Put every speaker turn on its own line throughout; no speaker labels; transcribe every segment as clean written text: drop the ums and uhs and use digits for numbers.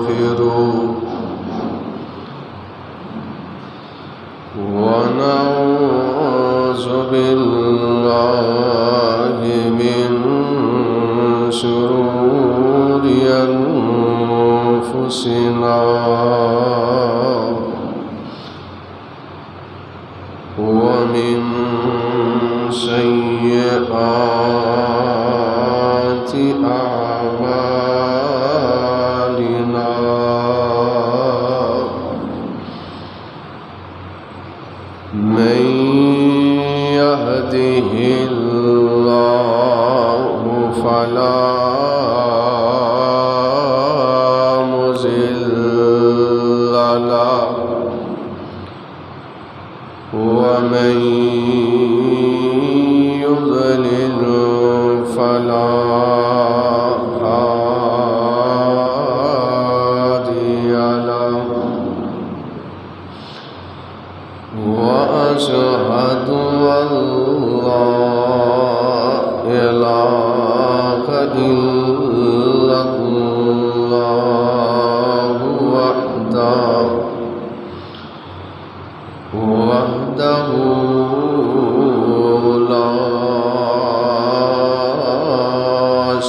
ونستغفره ونعوذ بالله من شرور أنفسنا ومن سيئات أعمالنا من يهده الله فلا مضل له ومن يضلل فلا هادي له وأشهد أن لا إله إلا الله وحده لا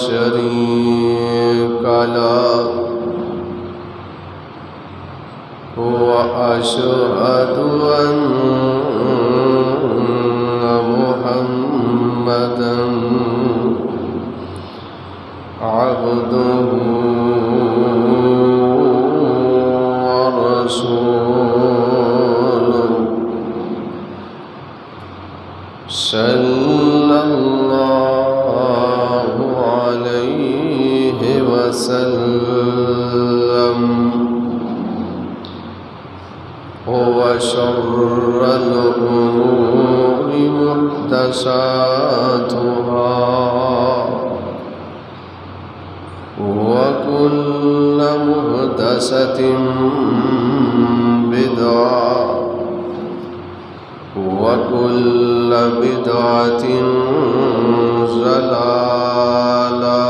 شريك له وأشهد أن محمدًا عبده ورسوله صلى الله عليه وسلم وشر الأمور محدثاتها وكل محدثة بدعة وكل بدعة ضلالة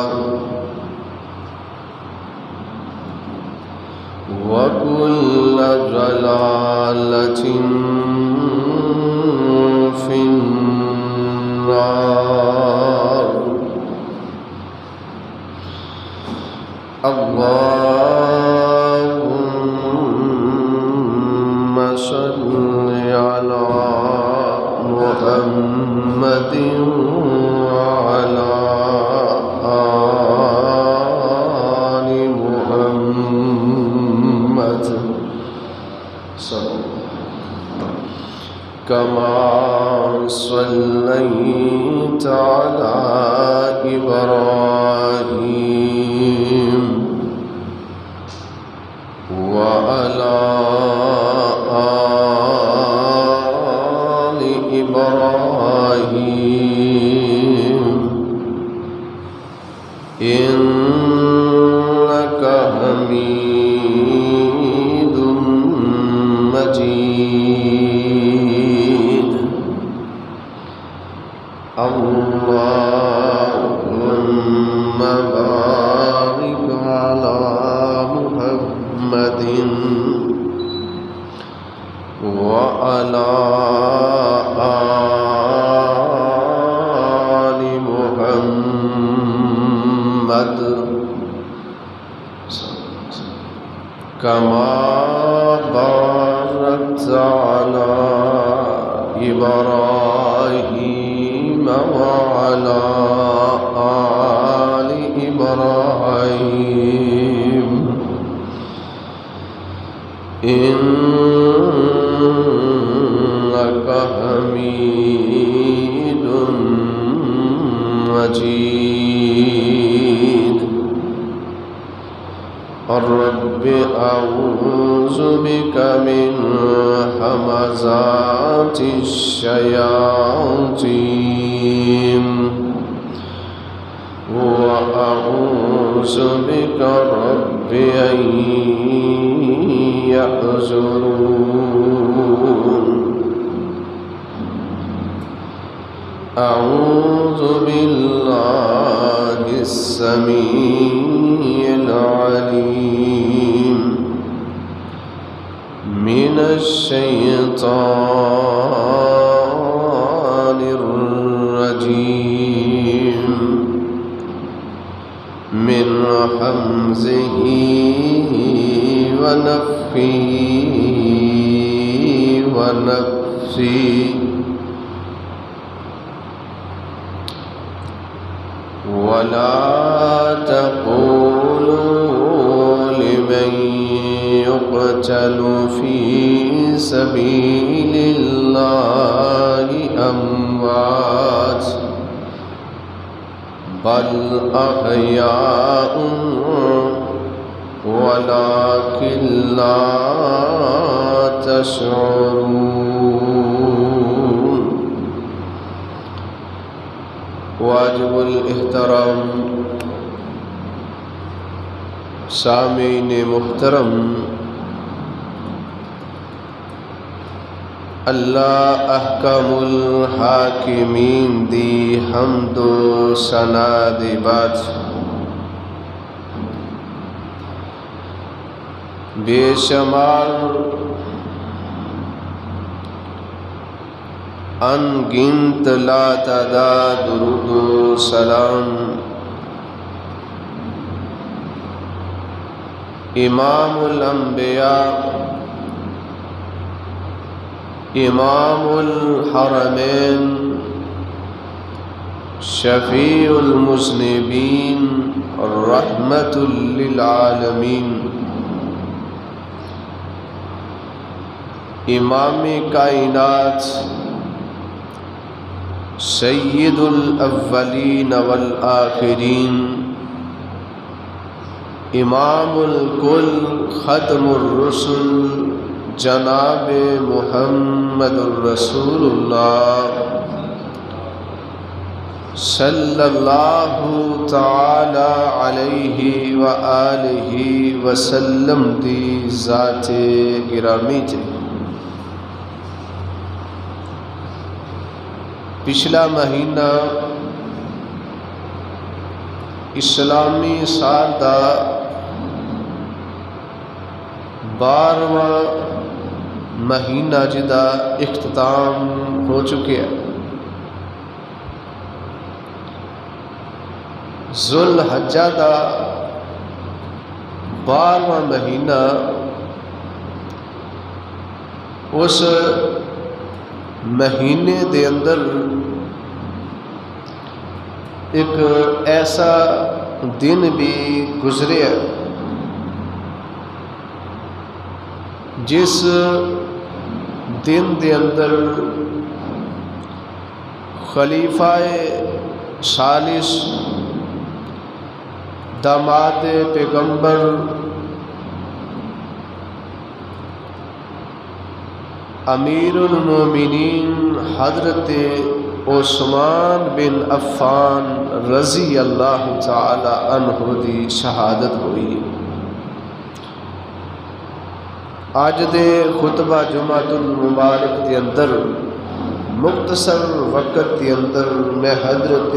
وكل ضلالة في النار. اللهم صل على محمد وعلى آل محمد كما صليت على إبراهيم وعلى آل إبراهيم إنك حميد مجيد. اللهم بارك على محمد وعلى آل محمد كما باركت على إبراهيم وعلى آل إبراهيم إنك حميد مجيد. رب أعوذ بك من همزات الشياطين وأعوذ بك رب أن يحضرون. أعوذ بالله السميع العليم الشيطان الرجيم من همزه ونفخه ونفسه ولا تقولوا لمن يقتل في سبيل الله أموات بل أحياء ولكن لا تشعرون. واجب الاحترام سامعین محترم، اللہ احکم الحاکمین دی حمد و ثنا دی بات، بے شمار انگنت لا تعداد درود و سلام امام الانبیاء امام الحرمین شفیع المذنبین رحمت للعالمین امام کائنات سید الاولین والآخرین امام الکل ختم الرسل جناب محمد الرسول اللہ صلی اللہ تعالی علیہ وآلہ وسلم دی ذات گرامی تھے۔ پچھلا مہینہ اسلامی سال دا 12واں مہینہ جدا اختتام ہو چکے ہیں۔ ذو الحجہ دا 12واں مہینہ اس مہینے دے اندر ایک ایسا دن بھی گزرے جس دن دے اندر خلیفہ ثالث داماد پیغمبر امیر المومنین حضرت عثمان بن عفان رضی اللہ تعالی عنہ دی شہادت ہوئی۔ آج دے خطبہ جمعۃ المبارک دے اندر مختصر وقت دے اندر میں حضرت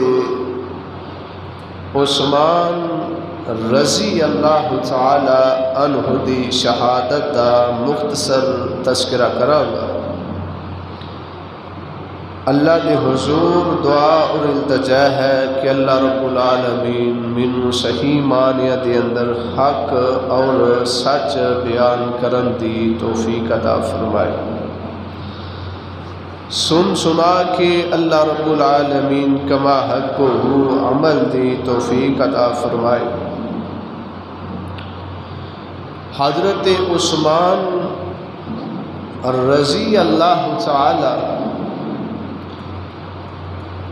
عثمان رضی اللہ تعالی عنہ دی شہادت دا مختصر تذکرہ کراں گا۔ اللہ دے حضور دعا اور التجا ہے کہ اللہ رب العالمین مینوں صحیح معنی دے اندر حق اور سچ بیان کرن دی توفیق عطا فرمائے۔ سن سنا کے اللہ رب العالمین کما حق ہو عمل دی توفیق عطا فرمائے۔ حضرت عثمان رضی اللہ تعالی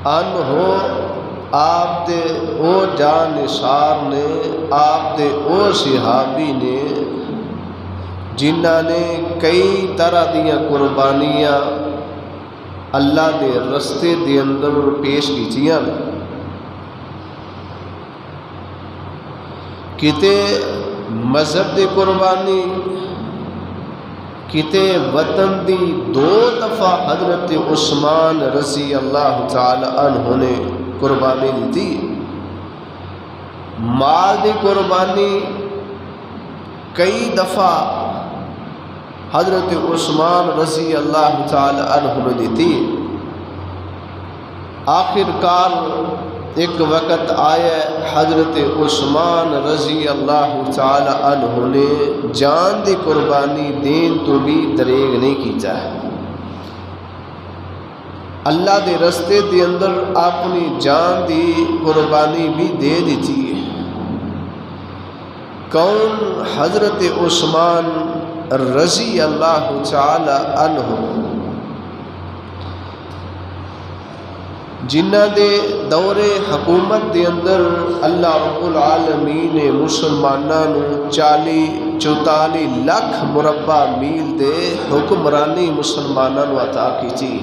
عنہ آپ دے او جانثار نے، آپ دے او صحابی نے جنہاں نے کئی طرح دیاں قربانیاں اللہ دے رستے دے اندر پیش کیتیاں، کتے مذہب دی قربانی، کتے وطن دی 2 دفعہ حضرت عثمان رضی اللہ تعالی عنہ نے قربانی دی تھی۔ مال دی قربانی کئی دفعہ حضرت عثمان رضی اللہ تعالی عنہ نے دیتی. آخر کار ایک وقت آیا حضرت عثمان رضی اللہ تعالی عنہ نے جان دی قربانی دین تو بھی دریغ نہیں کیتا ہے. اللہ دے رستے دے اندر اپنی جان دی قربانی بھی دے دیتی ہے. کون؟ حضرت عثمان رضی اللہ تعالی عنہ، جنہ دے دور حکومت دے اندر اللہ رب العالمین نے مسلماناں نو 40-44 لاکھ مربع میل دے حکمرانی مسلماناں نو عطا کیتی.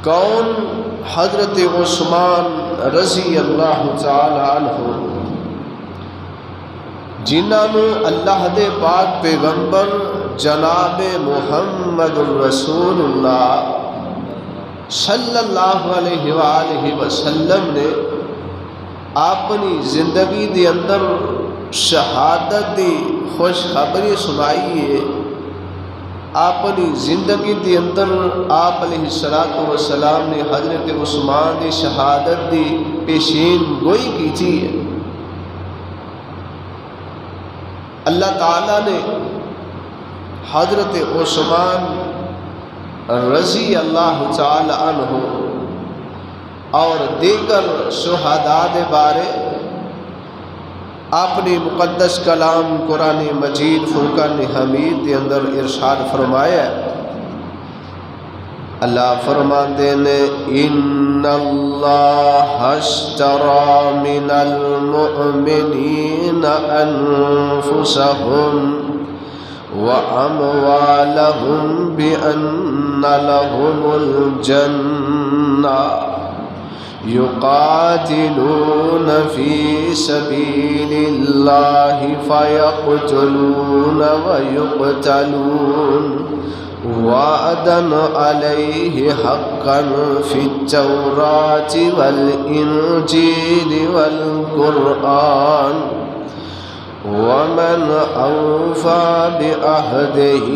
کون؟ حضرت عثمان رضی اللہ تعالی عنہ، جنہاں نو اللہ دے پاک پیغمبر جناب محمد الرسول اللہ صلی اللہ علیہ وآلہ وسلم نے اپنی زندگی دے اندر شہادت دی خوشخبری سنائی ہے. اپنی زندگی دے اندر آپ علیہ السلام نے حضرت عثمان دی شہادت دی پیشین گوئی کی تھی. اللہ تعالیٰ نے حضرت عثمان رضی اللہ تعالی عنہ اور دیگر شہداء دے بارے اپنی مقدس کلام قرآن مجید فرقان حمید دے اندر ارشاد فرمایا. اللہ فرماتے نے ان اللہ اشترى من المؤمنین انفسهم واموالهم بان لهم الجنہ يقاتلون في سبيل الله فيقتلون ويقتلون وعدا عليه حقا في التوراة والإنجيل والقرآن ومن أوفى بعهده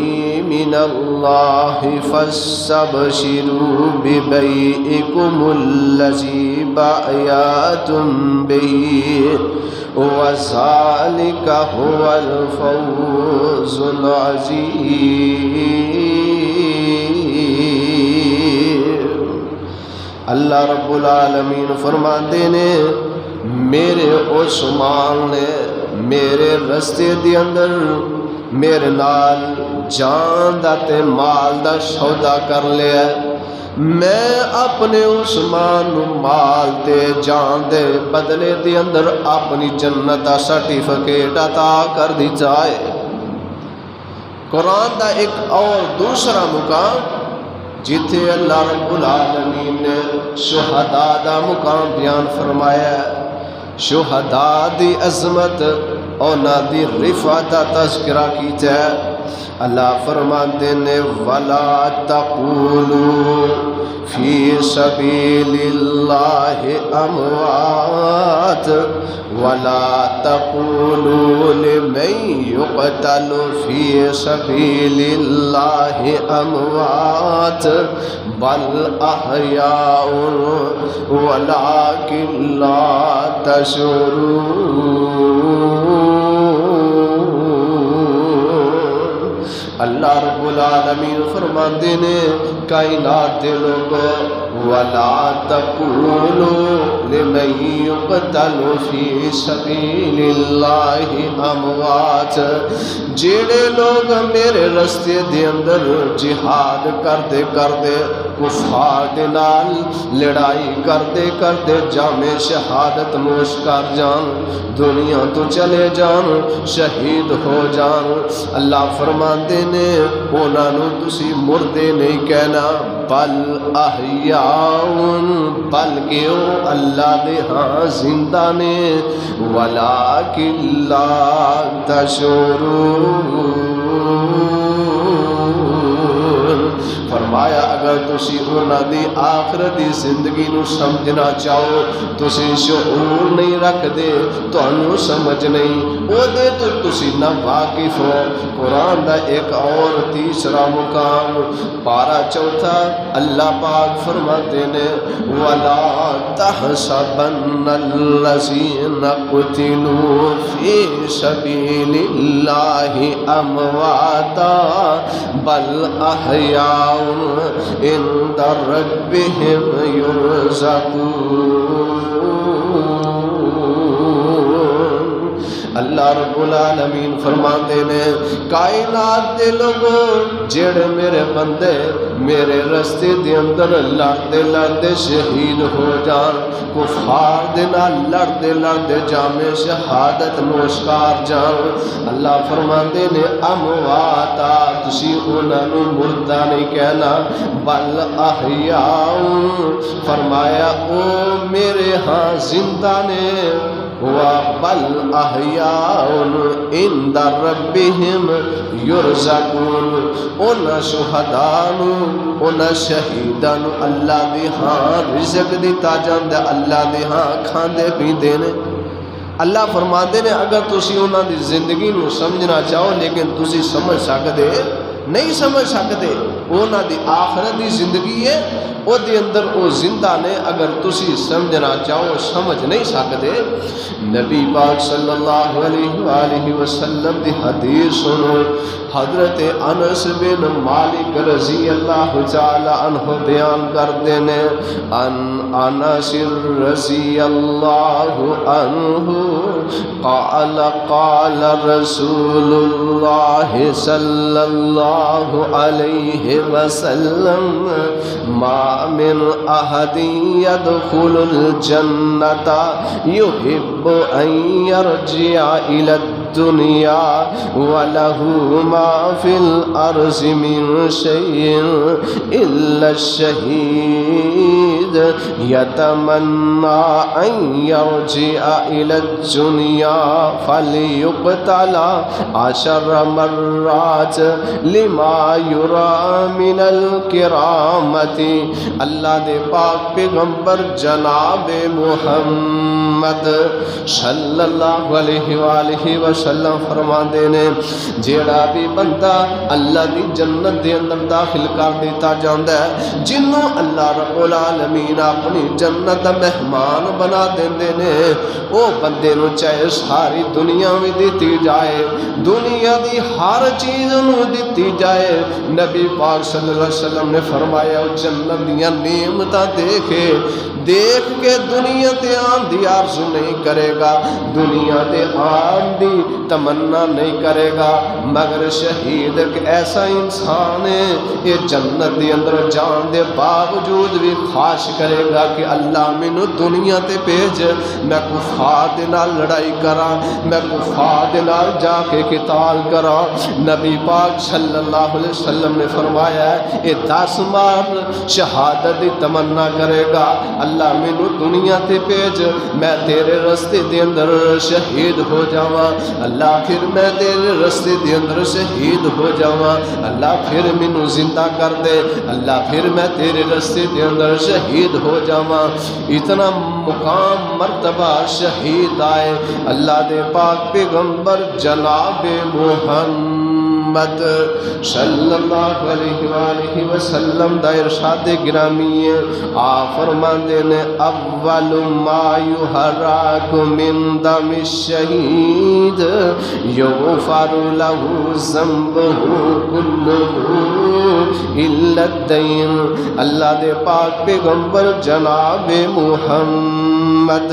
من الله فاستبشروا ببيعكم الذي بايعتم به وذلك هو الفوز العظيم. اللہ رب العالمین فرماتے نے میرے عثمان نے میرے رستے دے اندر میرے نال جان دا تے مال دا سودا کر لیا. میں اپنے عثمان مال تے جان دے بدلے دے اندر اپنی جنت دا سرٹیفکیٹ عطا کر دی جائے. قرآن دا ایک اور دوسرا مقام جتھے اللہ رب العالمین نے شہداء دا مقام بیان فرمایا. شہداء دی عظمت اور نادی رفعت دا تذکرہ کیتا ہے. اللہ فرماتے نے وَلَا تَقُولُوا فِي سَبِيلِ اللَّهِ أَمْوَاتٌ وَلَا تَقُولُوا لِمَنْ يُقْتَلُ فِي سَبِيلِ اللَّهِ أَمْوَاتٌ بَلْ أَحْيَاءٌ وَلَكِنْ لَا تَشْعُرُونَ. اللہ رب العالمین فرماتے نے کائنات دے لوگوں وَلَا تَقُولُوا لِمَنْ يُقْتَلُ فِي سَبِيلِ اللَّهِ أَمْوَاتٌ. جڑے لوگ میرے رستے دے اندر جہاد کردے کردے کفار دے نال لڑائی کردے کردے جامِ شہادت نوش کر جان، دنیا تو چلے جان، شہید ہو جان، اللہ فرماندے نے انہاں نو تسی مردے نہیں کہنا بل احیاء، بلکہ او اللہ دے ہاں زندہ نے ولیکن لا تشعرون. فرمایا اگر تسی انہاں دی آخرت دی زندگی نو سمجھنا چاہو تسی شعور نہیں رکھ دے، تانوں سمجھ نہیں او دے تو تسی نہ واقف ہو۔ قرآن دا ایک اور تیسرا مقام پارا چوتھا اللہ پاک فرماتے نے وَلَا تَحْسَبَنَّ الَّذِينَ قُتِلُوا فِي سَبِيلِ اللَّهِ أَمْوَاتًا بَلْ أَحْيَاءٌ عِندَ رَبِّهِمْ يُرْزَقُونَ۔ اللہ رب العالمین فرماتے نے کائنات دے لوگوں جڑے میرے بندے میرے رستے دے اندر لڑتے لڑتے شہید ہو جان، کفار دے نال لڑتے لڑتے جامے شہادت نوشکار جان، اللہ فرماتے نے امواتا تسی انہاں نو مردہ نہیں کہنا بل احیاء، فرمایا او میرے ہاں زندہ نے، وَبَلْ أَحْيَاءٌ عِنْدَ رَبِّهِمْ يُرْزَقُونَ۔ انہاں شہداء انہاں شہیداں اللہ دے ہاں رزق دیتا جاندا، اللہ دے ہاں کھاندے پیندے نے۔ اللہ فرماندے نے اگر تسی انہاں دی زندگی نو سمجھنا چاہو لیکن تسی سمجھ سکدے نہیں سمجھ سکتے، انہاں دی آخرت دی زندگی ہے او دے اندر او زندہ نے، اگر تسی سمجھنا چاہو سمجھ نہیں سکتے۔ نبی پاک صلی اللہ علیہ وآلہ وسلم دی حدیث سنو، حضرت انس بن مالک رضی اللہ تعالی عنہ بیان کرتے ہیں ان انس رضی اللہ عنہ قال قال رسول اللہ صلی اللہ علیہ وسلم ما من احد يدخل الجنة يحب ان يرجع الى الدنيا وله ما في الارض من شيء الا الشهيد يتمنى ان يرجع الى الدنيا فليقتل 10 مرات لما يرى من الكرامة۔ اللہ دے پاک پیغمبر جناب محمد صلی اللہ علیہ وآلہ وسلم فرماندے نے جیڑا بھی بندہ اللہ دی جنت دے اندر داخل کر دیتا جاندا ہے، جنوں اللہ رب العالمین اپنی جنت دا مہمان بنا دیندے نے، او بندے نو چاہے ساری دنیا میں دیتی جائے، دنیا دی ہر چیز نو دیتی جائے، نبی پاک صلی اللہ علیہ وسلم نے فرمایا جنت دیاں نعمتاں دیکھ کے دنیا تے آن دی آرزو نہیں کرے گا، دنیا تے آن دی تمنا نہیں کرے گا، مگر شہید ایک ایسا انسان ہے یہ جنت دے اندر جان دے باوجود بھی خواہش کرے گا کہ اللہ مینوں دنیا تے بھیج، میں کفار دے نال لڑائی کراں، میں کفار دے نال جا کے قتال کراں۔ نبی پاک صلی اللہ علیہ وسلم نے فرمایا ہے یہ 10 بار شہادت دی تمنا کرے گا، اللہ مینوں دنیا تے بھیج، میں تیرے رستے دے اندر شہید ہو جاواں، اللہ پھر میں تیرے رستے دے اندر شہید ہو جاواں، اللہ پھر مینوں زندہ کر دے، اللہ پھر میں تیرے رستے دے اندر شہید ہو جاواں۔ اتنا مقام مرتبہ شہید آئے اللہ دے پاک پیغمبر جناب محمد صلی اللہ علیہ وآلہ وسلم دا ارشاد گرامی ہے، آپ فرماندے نے اول ما یحرق من دم الشہید یغفر له ذنبه كله الا الدین۔ اللہ دے پاک پیغمبر جناب محمد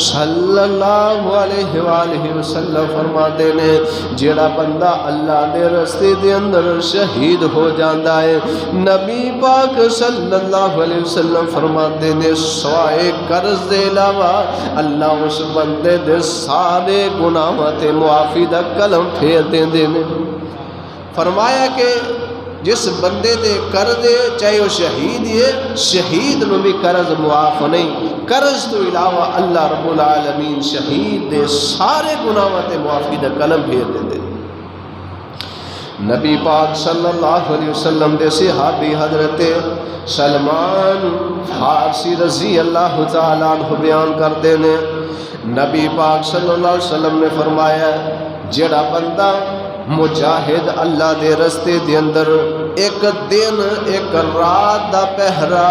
صلی اللہ علیہ وآلہ وسلم فرماتے نے جیڑا بندہ اللہ دے رستے دے اندر شہید ہو جاندا ہے، نبی پاک صلی اللہ علیہ وسلم فرماتے نے سوائے قرض دے علاوہ اللہ اس بندے دے سارے گناہاں تے معافی دا قلم پھیر دیندے نے۔ فرمایا کہ جس بندے دے قرض چاہے وہ شہید ہے، شہید نو بھی قرض معاف نہیں، قرض تو علاوہ اللہ رب العالمین شہید دے سارے گناہاں تے معافی دا قلم پھیر دیندے۔ نبی پاک صلی اللہ علیہ وسلم دے صحابی حضرت سلمان فارسی رضی اللہ تعالیٰ عنہ بیان کر دینے، نبی پاک صلی اللہ علیہ وسلم نے فرمایا جڑا بندہ مجاہد اللہ دے رستے دے اندر ایک دن ایک رات دا پہرا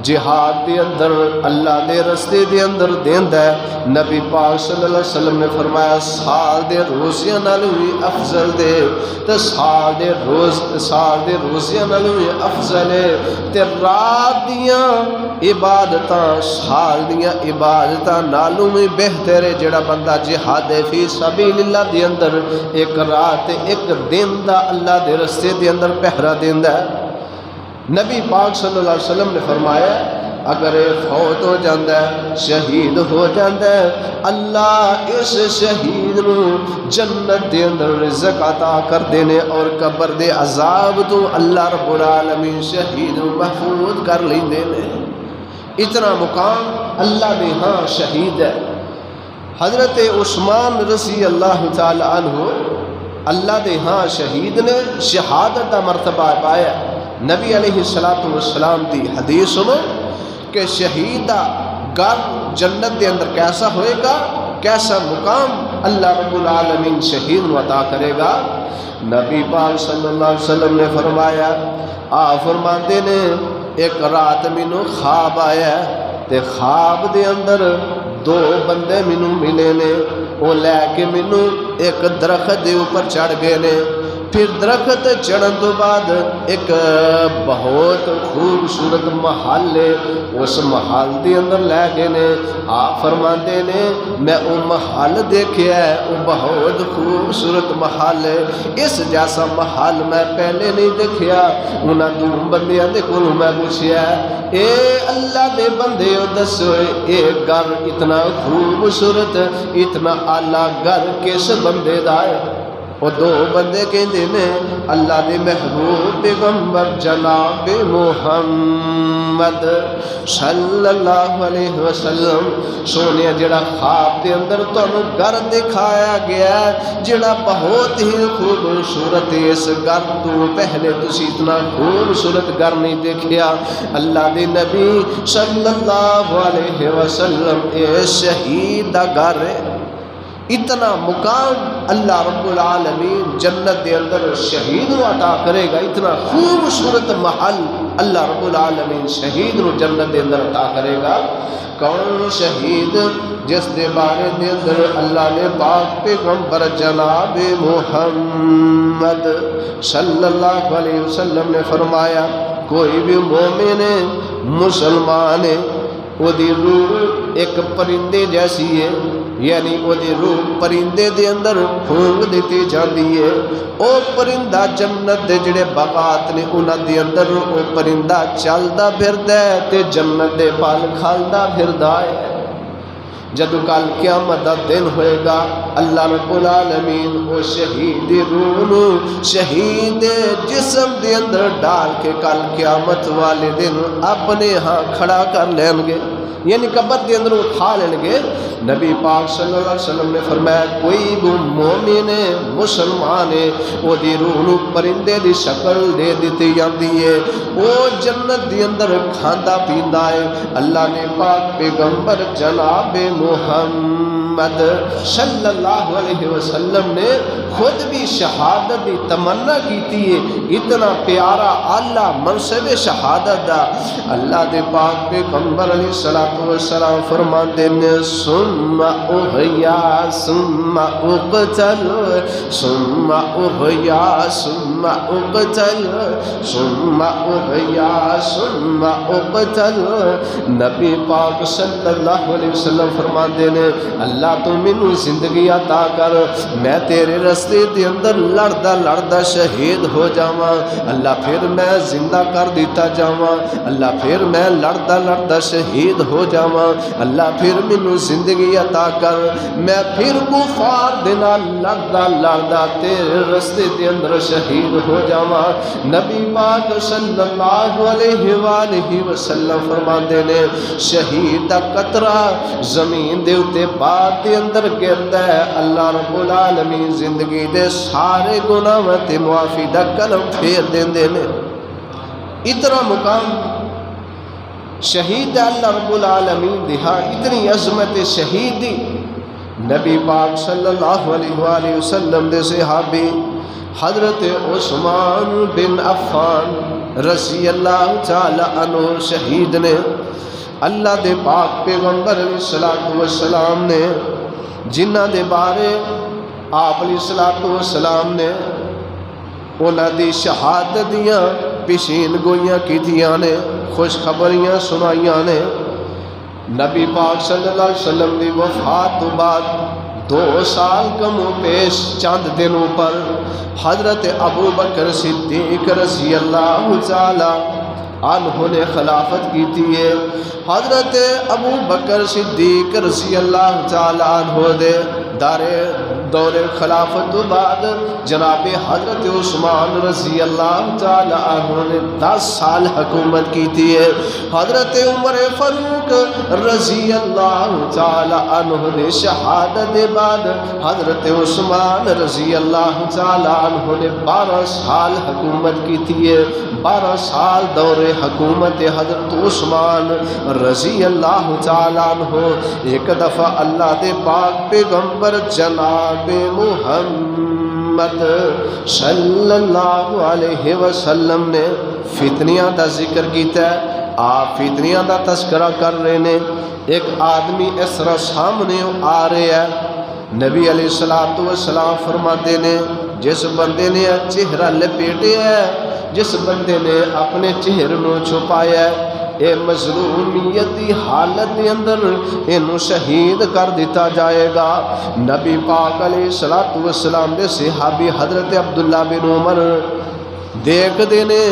جہاد دے اندر اللہ دے رستے دے اندر دیندا ہے، نبی پاک صلی اللہ علیہ وسلم نے فرمایا سال دے روزیاں نال بھی افضل دے تے سال دے روزیاں نال بھی افضل ہے تے رات دیاں عبادتاں سال دیاں عبادتاں نالوں بھی بہتر ہے جڑا بندہ جہاد فی سبیل اللہ دے اندر ایک رات ایک دن دا اللہ دے رستے دے اندر پہرا دیندا ہے۔ نبی پاک صلی اللہ علیہ وسلم نے فرمایا اگر فوت ہو جاندہ ہے شہید ہو جاندہ ہے اللہ اس شہید نو جنت دے اندر رزق عطا کر دینے اور قبر دے عذاب تو اللہ رب العالمین شہید نو محفوظ کر لیں دینے۔ اتنا مقام اللہ دے ہاں شہید ہے۔ حضرت عثمان رضی اللہ تعالی عنہ اللہ دے ہاں شہید نے شہادت دا مرتبہ پایا۔ نبی علیہ السلام دی حدیث سنو کہ شہید دا گھر جنت دے اندر کیسا ہوئے گا، کیسا مقام اللہ رب العالمین شہید نو عطا کرے گا۔ نبی پاک صلی اللہ علیہ وسلم نے فرمایا فرماندے نے ایک رات مینوں خواب آیا تے خواب دے اندر دو بندے مینوں ملے نے، وہ لے کے مینوں ایک درخت دے اوپر چڑھ گئے نے، پھر درخت چڑھن تو بعد ایک بہت خوبصورت محل ہے، اس محل دے اندر لے گئے نے۔ آپ فرماندے نے میں وہ محل دیکھیا ہے، وہ بہت خوبصورت محل ہے، اس جیسا محل میں پہلے نہیں دیکھیا۔ انہاں دو بندیاں دے کولوں میں پوچھیا اے اللہ دے بندے دسو اے گھر اتنا خوبصورت اتنا اعلیٰ گھر کس بندے دا ہے؟ وہ دو بندے کہندے نے اللہ دے محبوب پیغمبر جناب محمد صلی اللہ علیہ وسلم سونے جڑا خواب دے اندر تانوں گھر دکھایا گیا ہے جڑا بہت ہی خوبصورت ہے، اس گھر تو پہلے تسی اتنا خوبصورت گھر نہیں دیکھیا۔ اللہ دے نبی صلی اللہ علیہ وسلم اے شہید دا گھر ہے۔ اتنا مقام اللہ رب العالمین جنت دے اندر شہید نو عطا کرے گا، اتنا خوبصورت محل اللہ رب العالمین شہید نو جنت دے اندر عطا کرے گا۔ کون شہید جس دے بارے دے اندر اللہ نے پاک پیغمبر جناب محمد صلی اللہ علیہ وسلم نے فرمایا کوئی بھی مومن ہے مسلمان ہے وہ دی روح ایک پرندے جیسی ہے، یعنی وہ دی روح پرندے دے اندر پھونک دیتی جاندی ہے۔ او پرندہ جنت دے جڑے باغات نے انہاں دے اندر او پرندہ چلدا پھردا ہے تے جنت دے پھل کھاندا پھردا ہے۔ جدو کل قیامت دا دن ہوئے گا اللہ رب العالمین او شہید روح نو شہید جسم دے اندر ڈال کے کل قیامت والے دن اپنے ہاں کھڑا کر لیں گے، یعنی قبر دے اندر اٹھا لیں گے۔ نبی پاک صلی اللہ علیہ وسلم نے فرمایا کوئی بھی مومن ہے مسلمان ہے وہ دی روح نو پرندے دی شکل دے دیتی جاندی ہے، وہ جنت دی اندر کھاندا پیندا ہے۔ اللہ نے پاک پیغمبر جناب محمد صلی اللہ علیہ وسلم نے خود بھی شہادت دی تمنا کیتی ہے، اتنا پیارا اعلیٰ منصب شہادت دا اللہ دے پاک پیغمبر علیہ السلام فرماندے نے ثم احیا ثم اقتل ثم احیا ثم اقتل ثم احیا ثم اقتل۔ نبی پاک صلی اللہ علیہ وسلم فرماندے نے اللہ تو مینوں زندگی عطا کر میں تیرے رستے دے اندر لڑدا لڑدا شہید ہو جاواں، اللہ پھر میں زندہ کر دیتا جاواں، اللہ پھر میں لڑدا لڑدا شہید ہو جاواں، اللہ پھر مینوں زندگی عطا کر میں پھر کفار دے نال لڑدا لڑدا تیرے رستے دے اندر شہید ہو جاواں۔ نبی پاک صلی اللہ علیہ وآلہ وسلم فرماندے نے شہید دا قطرہ زمین دے اتے بعد دے اندر گردا ہے اللہ رب العالمین زندگی دے سارے گناہاں تے معافی دا کلم پھیر دیندے نے۔ اتنا مقام شہید اللہ رب العالمین دی ہاں اتنی عظمت شہیدی نبی پاک صلی اللہ علیہ وآلہ وسلم دے صحابی حضرت عثمان بن عفان رضی اللہ تعالی عنہ شہید نے اللہ دے پاک پیغمبر علیہ السلام نے جنہ دے بارے آپ علیہ السلام نے انہاں دی شہادت دیاں پیشین گوئیاں کیتیاں نے، خوشخبریاں سنائیاں نے۔ نبی پاک صلی اللہ علیہ وسلم دی وفات تو بعد 2 سال کم و پیش چند دنوں پر حضرت ابو بکر صدیق رضی اللہ تعالی عنہ نے خلافت کی تھی ہے۔ حضرت ابو بکر صدیق رضی اللہ تعالی عنہ دے دور خلافت تو بعد جناب حضرت عثمان رضی اللہ تعالی عنہ نے 10 سال حکومت کی تھی ہے۔ حضرت عمر فاروق رضی اللہ تعالی عنہ نے شہادت کے بعد حضرت عثمان رضی اللہ تعالی عنہ نے 12 سال حکومت کی تھی ہے۔ 12 سال دور حکومت حضرت عثمان رضی اللہ تعالی عنہ۔ ایک دفعہ اللہ دے پاک پیغمبر جناب محمد صلی اللہ علیہ وسلم نے فتنیاں دا ذکر کیتا ہے۔ آپ فتنیاں دا تذکرہ کر رہے نے، ایک آدمی اس طرح سامنے آ رہے ہے۔ نبی علیہ السلام فرماتے نے جس بندے نے چہرہ لپیٹے ہے، جس بندے نے اپنے چہرے نو چھپایا ہے، اے مظلومیت دی حالت دے اندر اینو شہید کر دیتا جائے گا۔ نبی پاک علیہ السلام دے صحابی حضرت عبداللہ بن عمر دیکھ دینے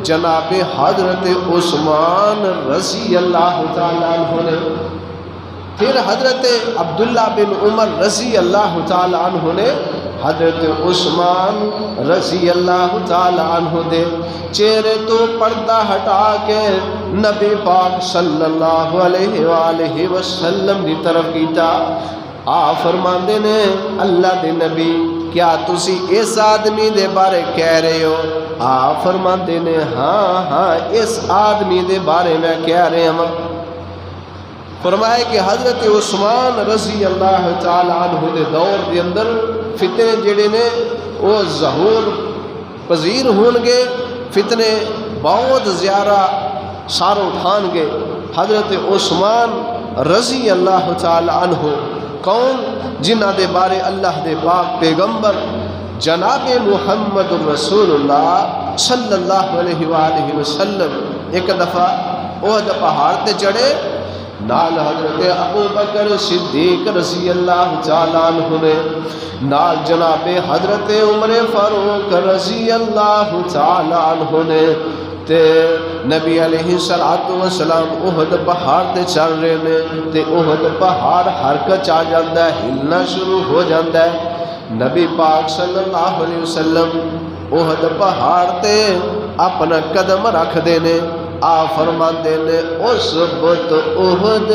جناب حضرت عثمان رضی اللہ تعالیٰ عنہ نے، پھر حضرت عبداللہ بن عمر رضی اللہ تعالیٰ عنہ نے حضرت عثمان رضی اللہ تعالیٰ عنہ دے چہرے تو پردہ ہٹا کے نبی پاک صلی اللہ علیہ وآلہ وسلم دی طرف کیتا۔ آپ فرماندے نے اللہ دے نبی کیا تسی اس آدمی دے بارے کہہ رہے ہو؟ آپ فرماندے نے ہاں اس آدمی دے بارے میں کہہ رہے ہیں۔ فرمائے کہ حضرت عثمان رضی اللہ تعالی عنہ دے دور دے اندر فتنے جڑے نے وہ ظہور پذیر ہون گے، فتنے بہت زیادہ سار اٹھان گے۔ حضرت عثمان رضی اللہ تعالی عنہ کون؟ جنہ دے بارے اللہ دے پاک پیغمبر جناب محمد رسول اللہ صلی اللہ علیہ وآلہ وسلم ایک دفعہ احد پہاڑ تے چڑھے، نال حضرت ابو بکر صدیق رضی اللہ تعالیٰ عنہ نے، نال جناب حضرت عمر فاروق رضی اللہ تعالیٰ عنہ نے، تے نبی علیہ السلام احد پہاڑ تے چل رہے نے، تے احد پہاڑ حرکت آ جاندہ ہے، ہلنا شروع ہو جاندہ ہے۔ نبی پاک صلی اللہ علیہ وسلم احد پہاڑ تے اپنا قدم رکھ دینے، آ فرماندے نے اثبت احد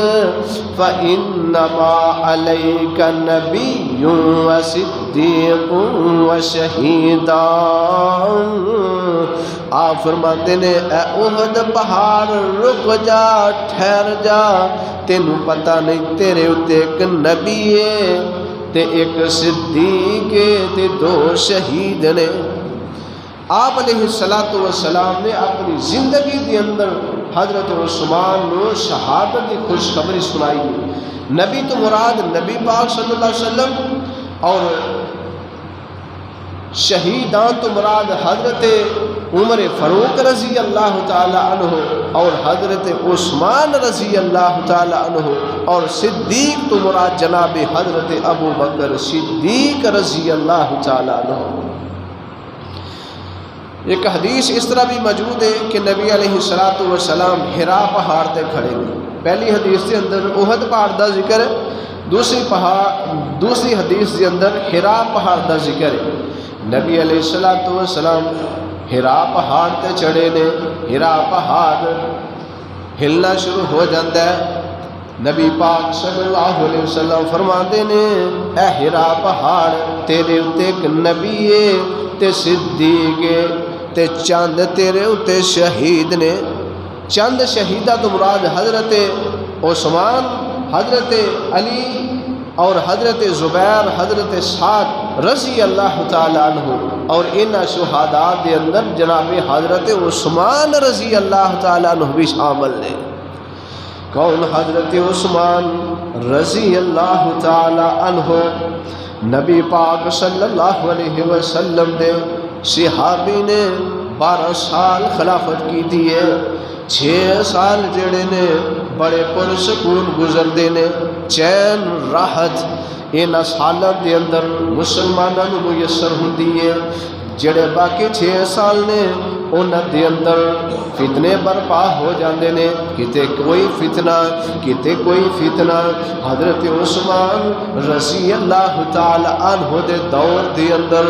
فانما علیک نبی و صدیق و شہیدان۔ آپ فرماندے نے اے احد پہاڑ رک جا، ٹھہر جا، تینوں پتہ نہیں تیرے اتے ایک نبی ہے تے ایک صدیق ہے تے 2 شہید نے۔ آپ علیہ السلام نے اپنی زندگی کے اندر حضرت عثمان نے شہادت کی خوشخبری سنائی۔ نبی تو مراد نبی پاک صلی اللہ علیہ وسلم اور شہیدان تو مراد حضرت عمر فاروق رضی اللہ تعالی عنہ اور حضرت عثمان رضی اللہ تعالی عنہ، اور صدیق تو مراد جناب حضرت ابو بکر صدیق رضی اللہ تعالی عنہ۔ ایک حدیث اس طرح بھی موجود ہے کہ نبی علیہ السلام حرا پہاڑ تے کھڑے نے۔ پہلی حدیث کے اندر احد پہاڑ دا ذکر ہے، دوسری حدیث کے اندر حرا پہاڑ دا ذکر ہے۔ نبی علیہ السلام حرا پہاڑ تے چڑھے نے، حرا پہاڑ ہلنا شروع ہو جاتا ہے۔ نبی پاک صلی اللہ علیہ وسلم فرماندے نے اے حرا پہاڑ تیرے اتے ایک نبی ہے تے صدیق ہے تے چند تیرے اتے شہید نے۔ چند شہیدہ تو مراد حضرت عثمان، حضرت علی اور حضرت زبیر حضرت سعد رضی اللہ تعالیٰ عنہ اور ان شہداء دے اندر جناب حضرت عثمان رضی اللہ تعالیٰ عنہ بھی شامل نے۔ کون؟ حضرت عثمان رضی اللہ تعالیٰ عنہ نبی پاک صلی اللہ علیہ وسلم دے صحابی نے 12 سال خلافت کی تھی ہے۔ 6 سال جڑے نے بڑے پرسکون گزردے نے، چین راحت ان سالوں دے اندر مسلمانوں کو میسر ہوندی ہے۔ جڑے باقی 6 سال نے انہاں دے اندر فتنے برپا ہو جاندے نے، کتے کوئی فتنہ کتے کوئی فتنہ۔ حضرت عثمان رضی اللہ تعالی عنہ دے دور دے اندر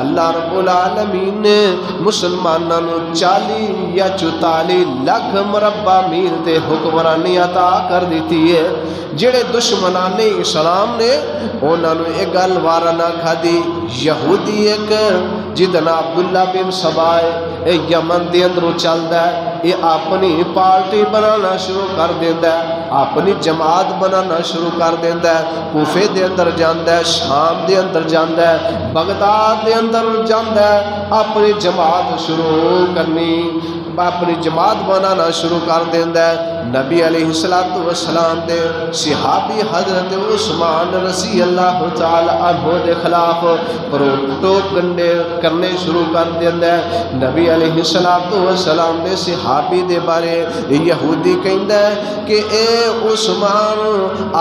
اللہ رب العالمین نے مسلمانوں 40 یا 44 لاکھ مربع میل تے حکمرانی عطا کر دیتی ہے۔ جڑے دشمنان اسلام نے انہاں نوں ایک گل وارا نہ کھادی۔ یہودی ایک جدنا عبداللہ بن سبائے اے یمن دے اندروں چلدا ہے، یہ اپنی پارٹی بنانا شروع کر دیندا ہے، اپنی جماعت بنانا شروع کر دیندا ہے۔ کوفے دے اندر جاندا ہے، شام دے اندر جاندا ہے، بغداد دے اندر جاندا ہے، اپنی جماعت شروع کرنی، اپنی جماعت بنانا شروع کر دیندا ہے۔ نبی علیہ السلام دے صحابی حضرت عثمان رضی اللہ تعالی عنہ دے خلاف پروٹو گنڈے کرنے شروع کر دیندا ہے۔ نبی علیہ السلام دے صحابی دے بارے یہودی کہندا ہے کہ اے عثمان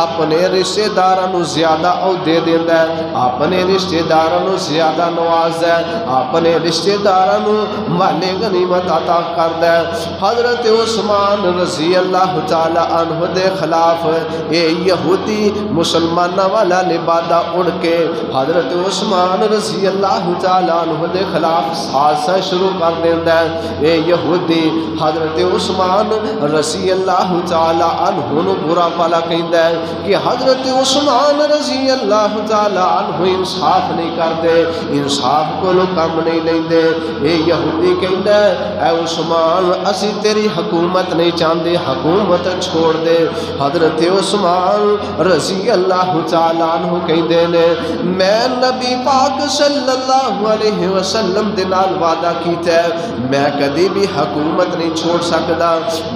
اپنے رشتہ داراں نوں زیادہ عہدے دیندا ہے، اپنے رشتہ داراں نوں زیادہ نوازدا ہے، اپنے رشتہ داراں نوں مال غنیمت عطا کردا ہے۔ حضرت عثمان رضی اللہ تعالی عنہ دے خلاف اے یہودی مسلماناں والا لبادہ اڑ کے حضرت عثمان رضی اللہ تعالی عنہ دے خلاف سازشاں شروع کر دیندا ہے۔ اے یہودی حضرت عثمان رضی اللہ تعالی عنہ نو برا بھلا کہندا ہے کہ حضرت عثمان رضی اللہ تعالی عنہ انصاف نہیں کردے، انصاف کولوں کم نہیں لیندے۔ اے یہودی کہندا ہے اے عثمان اسی تیری حکومت نہیں چاہندے، حکومت چھوڑ دے۔ حضرت عثمان رضی اللہ تعالی عنہ کہندے نے میں نبی پاک صلی اللہ علیہ وسلم دے نال وعدہ کیتا ہے میں کدی بھی حکومت نہیں چھوڑ سکدا۔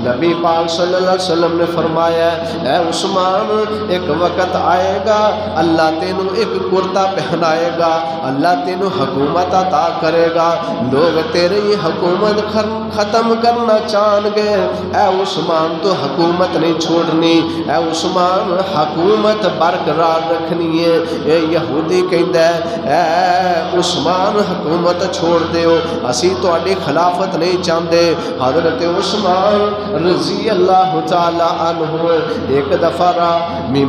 نبی پاک صلی اللہ علیہ وسلم نے فرمایا اے عثمان ایک وقت آئے گا اللہ تینوں ایک کرتا پہنائے گا، اللہ تینوں حکومت عطا کرے گا، لوگ تیری حکومت ختم کرنا چاہن گے، اے عثمان تو حکومت نہیں چھوڑنی، اے عثمان حکومت برقرار رکھنی ہے۔ اے یہودی کہندا ہے اے عثمان حکومت چھوڑ دیو، اسی تہاڈی خلافت نہیں چاہندے۔ حضرت عثمان رضی اللہ تعالی عنہ ایک دفعہ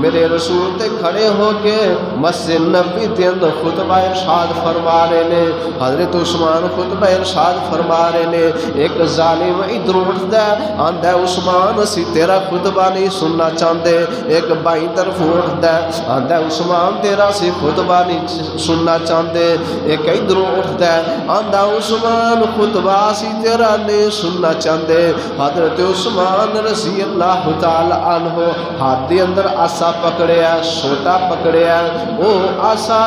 میرے رسول تے کھڑے ہو کے مسجد نبوی دے اندر خطبہ ارشاد فرما رہے نے۔ حضرت عثمان خطبہ ارشاد فرما رہے نے، ایک ظالم ادھر اٹھدا ہے آندا ہے عثمان اسی تیرا خطبہ نہیں سننا چاہندے، ایک بائیں طرف اٹھدا ہے آندا ہے عثمان تیرا سی خطبہ نہیں سننا چاہندے، ایک ادھر اٹھدا ہے آندا عثمان خطبہ اسی تیرا نہیں سننا چاہندے۔ حضرت عثمان رضی اللہ تعالی عنہ ہاتھ دے اندر آسا پکڑیا، سوٹا پکڑیا، او آسا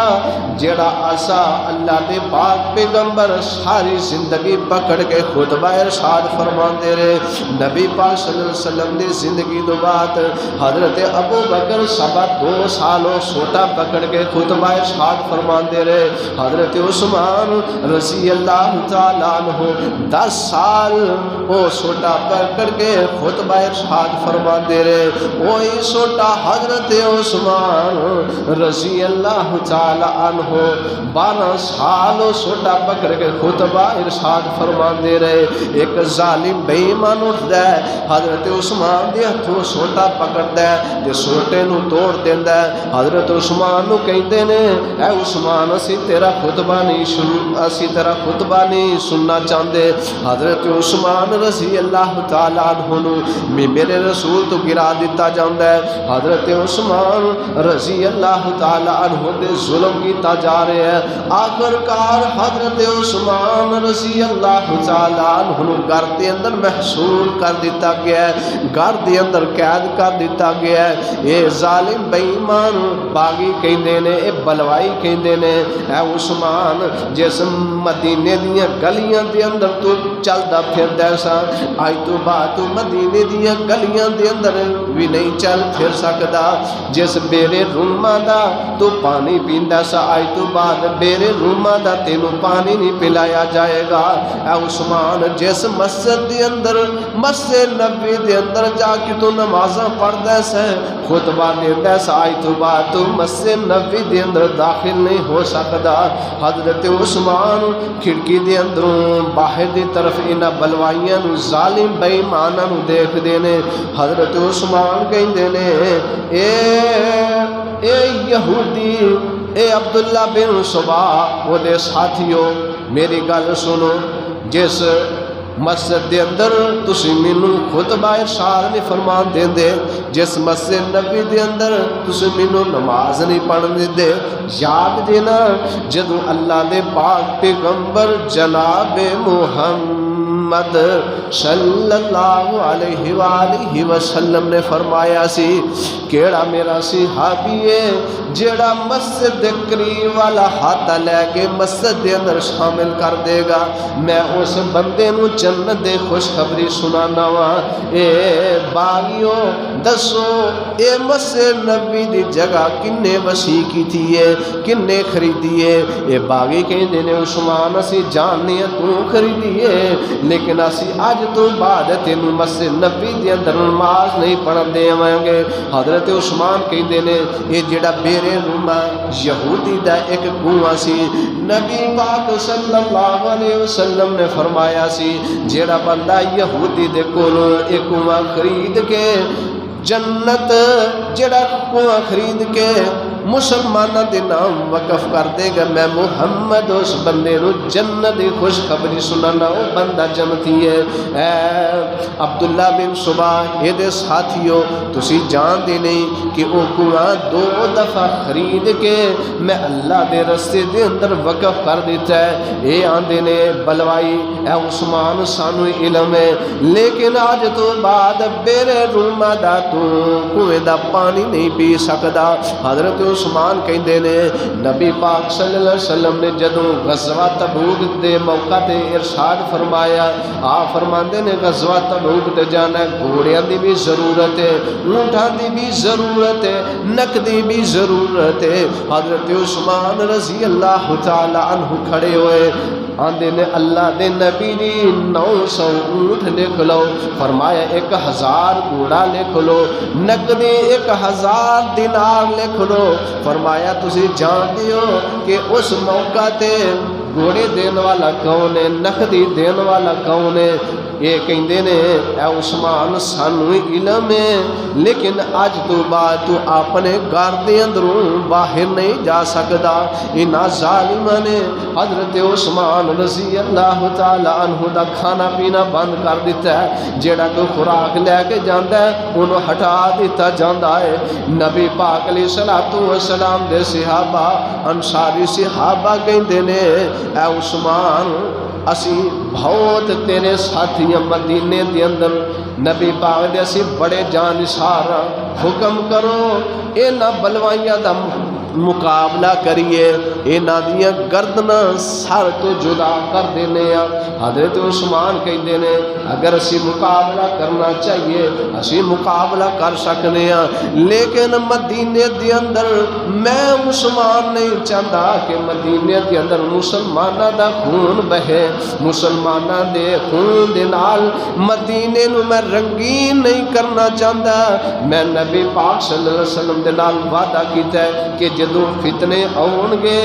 جڑا آسا اللہ دے پاک پیغمبر ساری زندگی پکڑ کے خطبہ ارشاد فرماندے رہے۔ نبی پاک صلی اللہ علیہ وسلم دی زندگی تو بعد حضرت ابو بکر سبا 2 سالوں سوٹا پکڑ کے خطبہ ارشاد فرماندے رہے۔ حضرت عثمان رضی اللہ تعالی عنہ 10 سال وہ سوٹا پکڑ کے خطبہ ارشاد فرماندے رہے۔ وہی سوٹا حضرت عثمان رضی اللہ تعالی عنہ 12 سال سوٹا پکڑ کے خطبہ ارشاد فرماندے رہے۔ ایک ظالم بے ایمان اٹھدا ہے حضرت عثمان دے ہتھوں سوٹا پکڑدا ہے تے سوٹے نو توڑ دیندا ہے۔ حضرت عثمان نو کہندے نے اے عثمان اسی تیرا خطبہ نہیں سننا چاہندے۔ حضرت عثمان رضی اللہ تعالی عنہ نو میرے رسول تو گرا دیتا جاندا ہے۔ حضرت عثمان رضی اللہ تعالی عنہ دے ظلم کیتا جا رہا ہے۔ آخر کار حضرت عثمان رضی اللہ تعالی عنہ نو گھر دے اندر محصور کر دیتا گیا ہے۔ گھر دے اندر قید کر دیتا گیا ہے. اے ظالم بے ایمان باغی کہندے نے, اے بلوائی کہندے نے. اے عثمان جس مدینے دیاں گلیاں دے اندر تو چلدا پھردا سا, اج تو بعد تو مدینے دیاں گلیاں دے اندر بھی نہیں چل پھر سکدا. جس بیرے روما دا تو پانی پیندا سا, اج تو بعد بیرے روما دا تینوں پانی نہیں پلایا جائے گا. اے عثمان جس مسجد دے اندر مسجد نبوی دے اندر جا کے تو نمازاں پڑھدا سا, خطبہ دیندا سا, اج تو بعد تو مسجد نبوی دے اندر داخل نہیں ہو سکدا. حضرت عثمان کھڑکی دے اندروں باہر دی طرف انہاں بلوائیاں نو ظالم بے ایماناں نو دیکھ دے نے. حضرت عثمان کہندے نے اے یہودی, اے عبداللہ بن صبا وہ دے ساتھیو میری گل سنو. جس مسجد دے اندر تسی مینوں خطبہ ارشاد نہیں فرمان دیندے, جس مسجد نبی دے اندر تسی مینوں نماز نہیں پڑھن دیندے, یاد دینا جدوں اللہ دے پاک پیغمبر جناب محمد صلی اللہ علیہ وآلہ وسلم نے فرمایا سی کیڑا میرا صحابی ہے جیڑا مسجد دے قریب والا ہاتھ لے کے مسجد دے اندر شامل کر دے گا, میں اس بندے نو جنت دے خوشخبری سنانا وا. اے باغیو دسو اے مسجد نبی دی جگہ کنے وسیع کی تھی ہے, کنے خریدی ہے؟ اے باغی کہندے نے عثمان اسی جاننے تو خریدی ہے, لیکن اسی اج تو بعد تینوں مسجد نبی دے اندر نماز نہیں پڑھن دیواں گے. حضرت عثمان کہندے نے اے جڑا بیرے روما یہودی دا ایک کنواں سی, نبی پاک صلی اللہ علیہ وسلم نے فرمایا سی جڑا بندہ یہودی دے کولوں ایک کنواں خرید کے جنت جڑا کنواں خرید کے مسلمانہ دے نام وقف کر دے گا, میں محمد اس بندے نو جنت دی خوشخبری سنانا, وہ بندہ جنتی ہے. اے عبداللہ بن صبا اے دے ساتھیو تسی جان دے نہیں کہ وہ کنواں 2 دفعہ خرید کے میں اللہ دے رستے دے اندر وقف کر دیتا ہے. اے آندے نے بلوائی اے عثمان سانو علم ہے, لیکن آج تو بعد بیرے روما دا تو کنویں دا پانی نہیں پی سکدا. حضرت عثمان کہندے نے نبی پاک صلی اللہ علیہ وسلم نے جدوں غزوہ تبوک دے موقع تے ارشاد فرمایا, آپ فرماندے نے غزوہ تبوک تے جانا ہے, گھوڑیاں دی بھی ضرورت ہے, اونٹاں دی بھی ضرورت ہے, نقدی بھی ضرورت ہے. حضرت عثمان رضی اللہ تعالی عنہ کھڑے ہوئے, آندے نے اللہ دے نبی دی 900 اونٹ لکھ لو, فرمایا 1000 گھوڑا لکھ لو, نقدی 1000 دینار لکھ لو. فرمایا تسی جان دیو کہ اس موقع تے گھوڑے دین والا کون ہے, نقدی دین والا کون ہے؟ یہ کہندے نے اے عثمان سانو علم ہے, لیکن اج تو بعد تو اپنے گھر دے اندروں باہر نہیں جا سکدا. انہاں ظالماں نے حضرت عثمان رضی اللہ تعالی عنہ دا کھانا پینا بند کر دیتا ہے, جیڑا کوئی خوراک لے کے جاندا ہے انہوں ہٹا دیتا جاندا ہے. نبی پاک علیہ الصلوۃ والسلام دے صحابہ انصاری صحابہ کہندے نے اے عثمان اسی بہت تیرے ساتھی مدینے دے اندر, نبی پاک دے اسی بڑے جانشار, حکم کرو انہاں بلوائیاں دا مقابلہ کریے, انہاں دیاں گردناں سر تو جدا کر دینے. حضرت عثمان کہندے نے اگر اسی مقابلہ کرنا چاہیے اسی مقابلہ کر سکنے ہیں, لیکن مدینے دے اندر میں عثمان نہیں چاہتا کہ مدینے دے اندر مسلمانہ دا خون بہے, مسلمانہ دے خون دے نال مدینے نو میں رنگین نہیں کرنا چاہتا. میں نبی پاک صلی اللہ علیہ وسلم دے نال وعدہ کیتا ہے کہ جدوں فتنے آؤن گے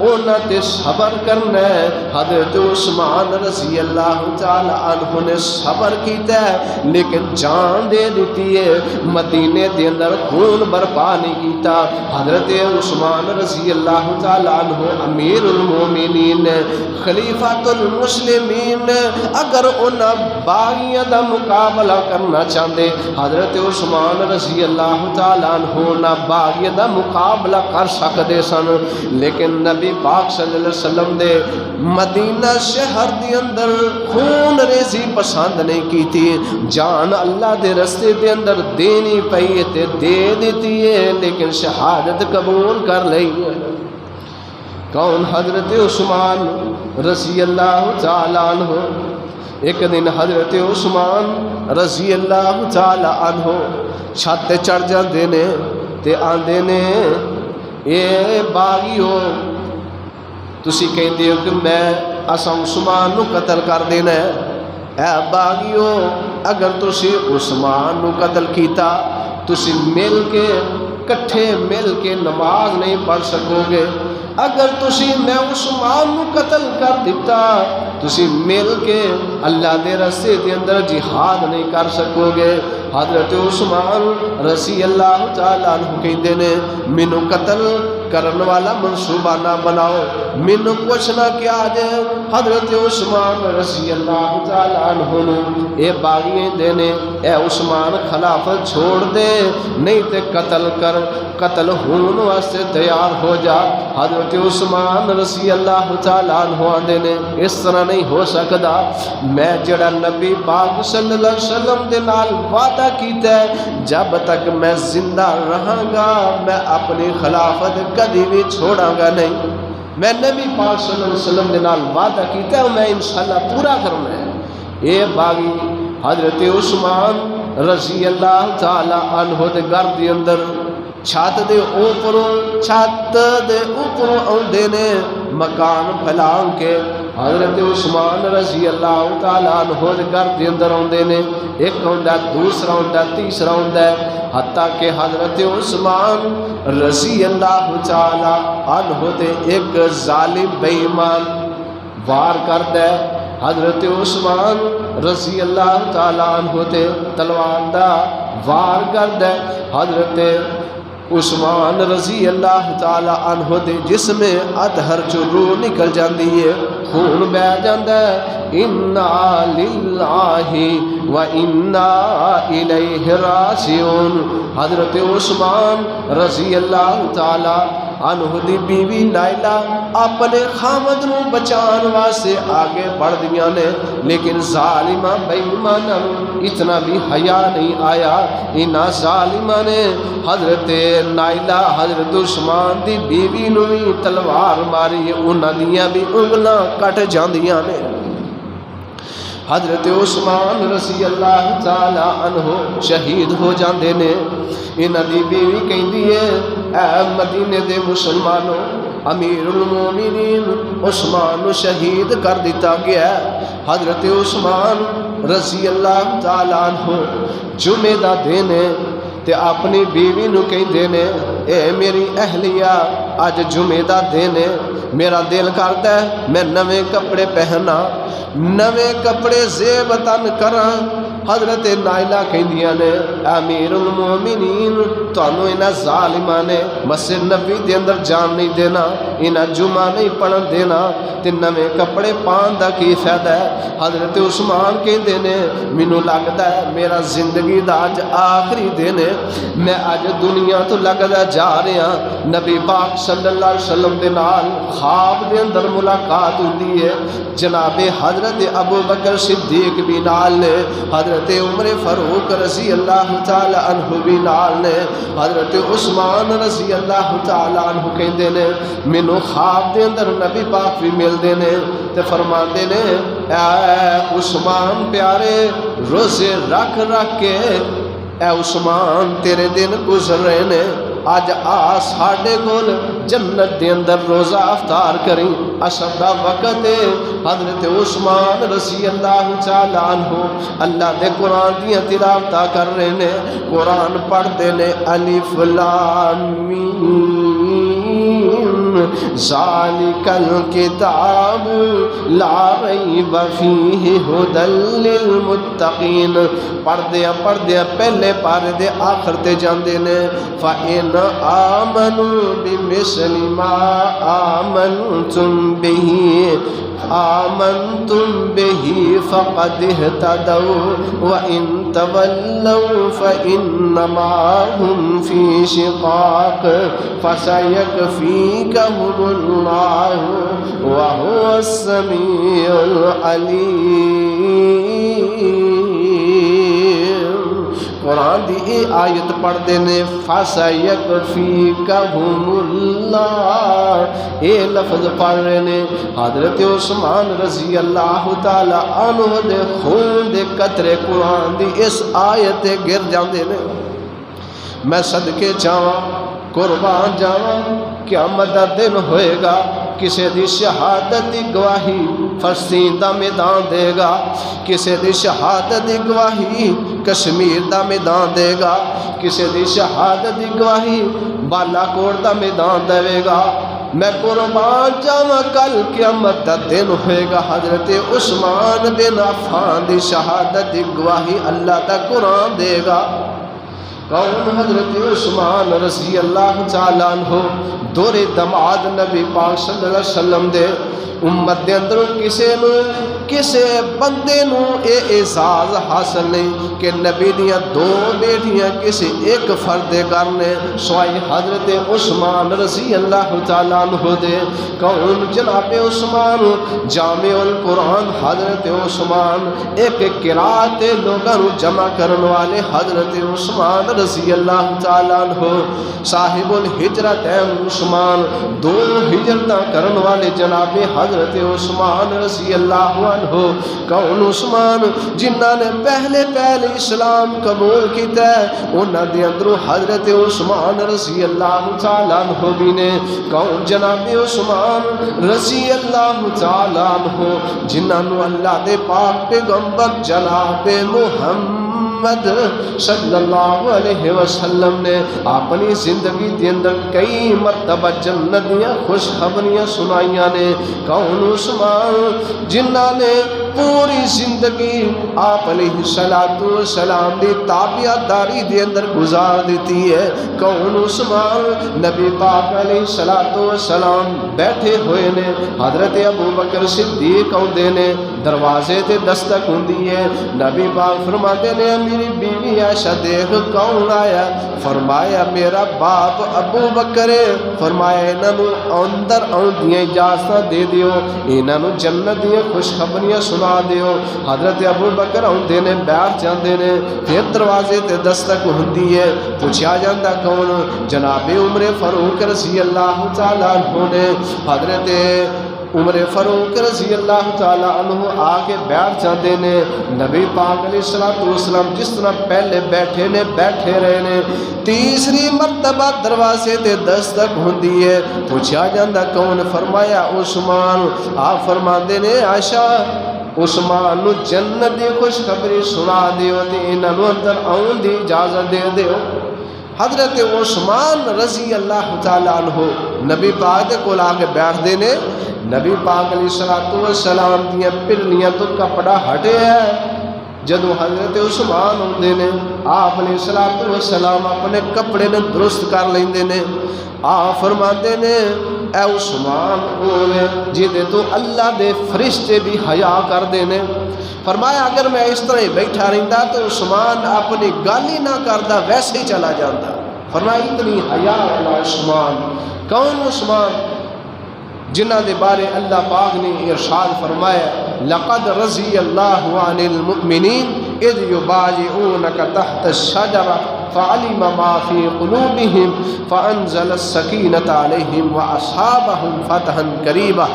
انہاں تے صبر کرنا ہے. حضرت عثمان رضی اللہ تعالی عنہ نے صبر کیتا ہے, لیکن جان دے دیتی ہے, مدینے دے اندر خون برپا نہیں کیتا. حضرت عثمان رضی اللہ تعالی عنہ امیر المومنین خلیفۃ المسلمین, اگر انہاں باغیاں دا مقابلہ کرنا چاہتے حضرت عثمان رضی اللہ تعالی عنہ نہ باغیاں دا مقابلہ کر کر سکتے سن، لیکن نبی پاک صلی اللہ علیہ وسلم دے مدینہ شہر دے اندر خون ریزی پسند نہیں کی تھی، جان اللہ دے رستے دے اندر دینی پئی تے دے دیتی ہے، لیکن شہادت قبول کر لئی ہے۔ کون؟ حضرت عثمان رضی اللہ تعالیٰ عنہ۔ ایک دن حضرت عثمان رضی اللہ تعالیٰ عنہ چھت تے چڑھ جاندے نے تے آندے نے اے باغیو تسی کہندے ہو کہ میں اساں عثمان نو قتل کر دینا ہے، اے باغیو اگر تسی عثمان نو قتل کیتا تسی مل کے کٹھے مل کے نماز نہیں پڑھ سکو گے، اگر تسی میں عثمان نو قتل کر دیتا تسی مل کے اللہ دے رستے دے اندر جہاد نہیں کر سکو گے۔ حضرت عثمان رضی اللہ تعالیٰ عنہ کہندے نے مینوں قتل کرن والا منصوبہ نہ بناؤ، مینوں کچھ نہ کیا جائے۔ حضرت عثمان رضی اللہ تعالیٰ عنہ نو اے باغی دینے اے عثمان خلافت چھوڑ دے نہیں تے قتل کر، قتل ہون واسطے تیار ہو جا۔ حضرت عثمان رضی اللہ تعالیٰ عنہ آندے نے اس طرح نہیں ہو سکدا، میں جڑا نبی پاک صلی اللہ علیہ وسلم دے نال وعدہ کیتا ہے جب تک میں زندہ رہاں گا میں اپنی خلافت کدی بھی چھوڑاں گا نہیں، میں نبی پاک صلی اللہ علیہ وسلم دے نال وعدہ کیتا ہے میں انشاءاللہ پورا کرنا ہے۔ اے باغی حضرت عثمان رضی اللہ تعالیٰ عنہ دے گھر دے اندر چھت دے اوپروں آندے نے مکان پھیلان کے، حضرت عثمان رضی اللہ تعالیٰ عنہ دے گھر دے اندر آندے نے، ایک ہوندا دوسرا ہوندا تیسرا ہوندا ہے، حتیٰ کہ حضرت عثمان رضی اللہ تعالیٰ عنہ دے ایک ظالم بے ایمان وار کردا ہے، حضرت عثمان رضی اللہ تعالیٰ عنہ تے تلوار دا وار کردا ہے، حضرت عثمان رضی اللہ تعالیٰ عنہ دے جسم ادھر جو روح نکل جاندی ہے، خون بہ جاندا ہے۔ انا للہ و انا الیہ راجعون۔ حضرت عثمان رضی اللہ تعالیٰ عنہ دی بیوی نائلہ اپنے خامد نو بچان واسطے آگے بڑھ دیاں نے، لیکن ظالمہ بے ایمانہ اتنا بھی حیا نہیں آیا، انہاں ظالمہ نے حضرت نائلہ حضرت عثمان دی بیوی نو بھی تلوار ماری، انہاں دیاں بھی انگلاں کٹ جاندیاں نے۔ حضرت عثمان رضی اللہ تعالیٰ عنہ شہید ہو جاندے نے، انہاں دی بیوی کہندی ہے اے مدینے دے مسلمانوں امیر المومنین عثمان شہید کر دیتا گیا ہے۔ حضرت عثمان رضی اللہ تعالیٰ عنہ جمعہ دا دن ہے تے اپنی بیوی نو کہندے نے اے میری اہلیہ اج جمعہ دا دن ہے، میرا دل کردا ہے میں نویں کپڑے پہنا، نویں کپڑے زیب تن کراں۔ حضرت نائلہ کہندیاں نے امیر المومنین تانوں انہاں ظالماں نے مسجد نبی دے اندر جان نہیں دینا، انہاں جمعہ نہیں پڑھن دینا تے نویں کپڑے پان دا کی فائدہ ہے۔ حضرت عثمان کہندے نے مینوں لگدا ہے میرا زندگی دا اج آخری دن ہے، میں اج دنیا تو لگدا جا رہا۔ نبی پاک صلی اللہ علیہ وسلم دے نال خواب دے اندر ملاقات ہوندی ہے، جناب حضرت ابو بکر صدیق بھی نال نے، حضرت عمر فاروق رضی اللہ تعالی عنہ بھی نال نے، حضرت عثمان رضی اللہ تعالی عنہ کہندے نے مینوں خواب دے اندر نبی پاک بھی ملدے نے تے فرماندے نے اے عثمان پیارے روزے رکھ رکھ کے اے عثمان تیرے دن گزر رہے نے، اج آ ساڈے کول جنت دے اندر روزہ افطار کریں، عصر دا وقت ہے۔ حضرت عثمان رضی اللہ تعالی عنہ اللہ دے قرآن دیاں تلاوتاں کر رہے نے، قرآن پڑھ دے نے الف لام میم ذالک الکتاب لا ریب فیہ ھدی للمتقین، پڑھ دیا پہلے پارے دے آخر تے جاندے نے فَإِنْ آمَنُوا بِمِثْلِ مَا آمَنْتُمْ بِهِ آمنتم به فقد اهتدوا وإن تولوا فإنما هم في شقاق فسيكفيكهم الله وهو السميع العليم۔ قرآن دی اے آیت پڑھ دینے فَسَيَكْفِيكَهُمُ اللَّهُ، اے لفظ پڑھ رہے نے حضرت عثمان رضی اللہ تعالی عنہ دے خون دے قطرے قرآن دی اس آیت گر جاندے نے۔ میں صدقے چاہاں قربان جاواں قیامت دا دن ہوئے گا، کسے دی شہادت دی گواہی فلسطین دا میدان دے گا، کسے دی شہادت دی گواہی کشمیر دا میدان دے گا، کسے دی شہادت دی گواہی بالا کوٹ دا میدان دے گا۔ میں قربان جاواں کل قیامت دا دن ہوئے گا، حضرت عثمان بن عفان دی شہادت دی گواہی اللہ دا قرآن دے گا۔ کون؟ حضرت عثمان رضی اللہ تعالیٰ عنہ، دور دماد نبی پاک صلی اللہ علیہ وسلم دے امت دے اندر کسے بندے نو اے اعزاز حاصل نہیں کہ نبی دیاں دو بیٹیاں کسی ایک فرد گھر نے سوائی حضرت عثمان رضی اللہ تعالیٰ عنہ دے۔ کون؟ جناب عثمان جامع القرآن حضرت عثمان، ایک قرات لوگاں نو جمع کرن والے حضرت عثمان رضی اللہ تعالیٰ عنہ، صاحب الہجرت عثمان، دو ہجرتاں کرن والے جناب حضرت عثمان رضی اللہ عنہ۔ کون؟ عثمان جنہاں نے پہلے اسلام قبول کیتا ہے، انہاں دے اندروں حضرت عثمان رضی اللہ تعالیٰ عنہ بھی نے۔ کون؟ جناب عثمان رضی اللہ تعالیٰ عنہ جنہاں نو اللہ دے پاک پیغمبر جناب محمد صلی اللہ علیہ وسلم نے اپنی زندگی دے اندر کئی مرتبہ جنت دیاں خوشخبریاں سنائیاں نے۔ کون؟ عثمان جنہاں نے پوری زندگی آپ علیہ السلام دی تابعداری دے اندر گزار دیتی ہے۔ کون؟ عثمان نبی پاک علیہ السلام بیٹھے ہوئے نے، حضرت ابو بکر صدیق آندے نے، دروازے تے دستک ہوندی ہے، نبی پاک فرماتے نے میری بیوی عائشہ دیکھ کون آیا؟ فرمایا میرا باپ ابو بکر ہے۔ فرمایا انہاں نو اندر آن دیاں اجازت دے دیو، انہاں نو جنت دیاں خوشخبریاں سنا دیو۔ حضرت ابو بکر آندے نے، بیٹھ جاندے نے، پھر دروازے تے دستک ہوندی ہے، پوچھا جاندا کون؟ جناب عمر فاروق رضی اللہ تعالیٰ عنہ نے۔ حضرت عمر فاروق رضی اللہ تعالیٰ عنہ آگے بیٹھ جاندے نے، نبی پاک علیہ السلام جس طرح پہلے بیٹھے نے بیٹھے رہے نے، تیسری مرتبہ دروازے تے دستک ہوندی ہے، پوچھا جاندا کون؟ فرمایا عثمان۔ آپ فرماندے نے عائشہ عثمان نو جنت دی خوشخبری سنا دیو تے انہاں نو اندر آن دی اجازت دے دیو۔ حضرت عثمان رضی اللہ تعالیٰ عنہ نبی پاک دے کول آگے بیٹھ دے نے، نبی پاک علیہ السلام دیاں پلنیاں تو کپڑا ہٹے ہے۔ جدو حضرت عثمان ہوندے نے، آپ علیہ السلام اپنے کپڑے نے درست کر لیندے نے۔ آپ فرماندے نے اے عثمان ہوئے جدے تو اللہ دے فرشتے بھی حیا کر دینے۔ فرمایا اگر میں اس طرح بیٹھا رہتا تو عثمان اپنی گل ہی نہ کرتا، ویسے ہی چلا جاتا۔ فرمایا اتنی حیا والا عثمان۔ کون عثمان؟ جنہ دے بارے اللہ پاک نے ارشاد فرمایا لقد رضی اللہ عن المؤمنین اذ یبایعونک تحت الشجرہ فعلم ما فی قلوبہم فانزل السکینۃ علیہم واصحابہم فتحا قریبا۔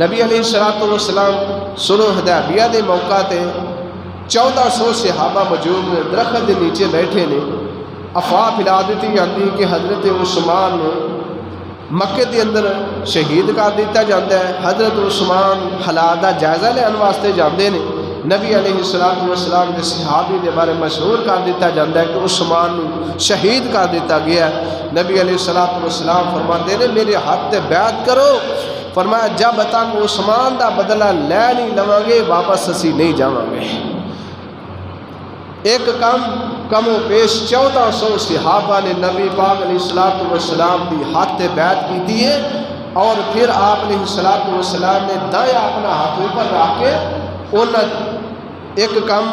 نبی علیہ السلام صلح حدیبیہ دے موقع تے 1400 صحابہ موجود نے، درخت دے نیچے بیٹھے نے۔ افواہ پھیلا دیتی جاتی کہ حضرت عثمان مکے دے اندر شہید کر دیتا جاتا ہے۔ حضرت عثمان حالات دا جائزہ لین واسطے جاندے نے، نبی علیہ السلام کے صحابی دے بارے مشہور کر دیتا جاتا ہے کہ عثمان شہید کر دیتا گیا ہے۔ نبی علیہ السلام فرماتے ہیں میرے ہاتھ تے بیعت کرو۔ فرمایا جب تک عثمان دا بدلہ لے نہیں لواں گے واپس اسی نہیں جاواں گے۔ ایک کم و پیش 1400 صحابہ نے نبی پاک علیہ السلام دی ہاتھ تے بیعت کی ہے۔ اور پھر آپ علیہ السلام نے دائیں اپنا ہاتھ اوپر رکھ کے انہیں ایک کم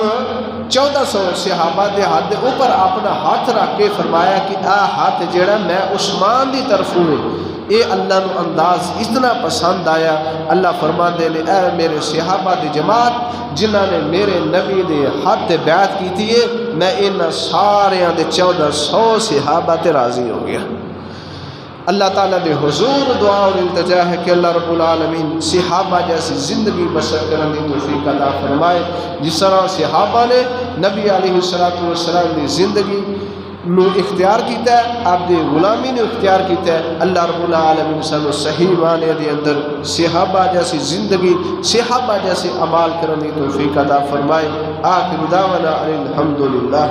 1400 صحابہ دے ہاتھ دے اوپر اپنا ہاتھ رکھ کے فرمایا کہ ہاتھ جڑا میں عثمان دی طرف ہوں، اے اللہ نو انداز اتنا پسند آیا، اللہ فرما دے لے اے میرے صحابہ دی جماعت جنہاں نے میرے نبی دے ہاتھ تے بیعت کی تھی، میں ان سارے دے 1400 صحابہ تے راضی ہو گیا۔ اللہ تعالیٰ دے حضور دعا اور التجا ہے کہ اللہ رب العالمین صحابہ جیسی زندگی بسر کرنے دی توفیق عطا فرمائے، جس طرح صحابہ نے نبی علیہ السلام دی زندگی نو اختیار کیتا ہے، آپ دی غلامی نے اختیار کیتا ہے۔ اللہ رب العالمین سانو صحیح معنی دے اندر صحابہ جیسی زندگی، صحابہ جیسے عمال کرنے دی توفیق عطا فرمائے۔ آخر دعوانا الحمدللہ۔